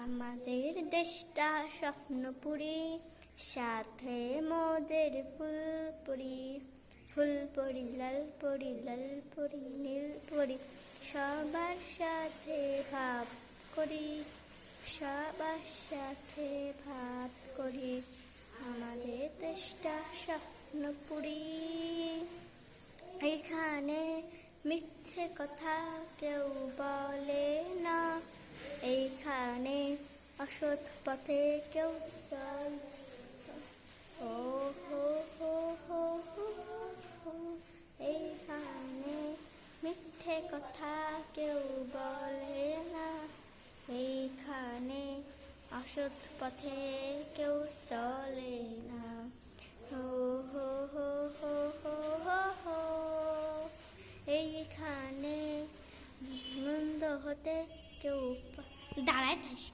আমাদের দেশটা স্বপ্নপুরী, সাথে মোদের ফুলপুরি। ফুলপুরি লাল পরি লাল পরি নীল পরি, সবার সাথে ভাব করি, সবার সাথে ভাব করি। আমাদের দেশটা স্বপ্নপুরী, এখানে মিথ্যে কথা কেউ বলে না, এইখানে অসৎ পথে কেউ চল। ও হো হো হো হো হো, এইখানে মিথ্যে কথা কেউ বলে না, এইখানে অসৎ পথে কেউ চলে না। হো হো হো হো হো হো হো, এইখানে মন্দ হতে কেউ দাঁড়ায় থাকে।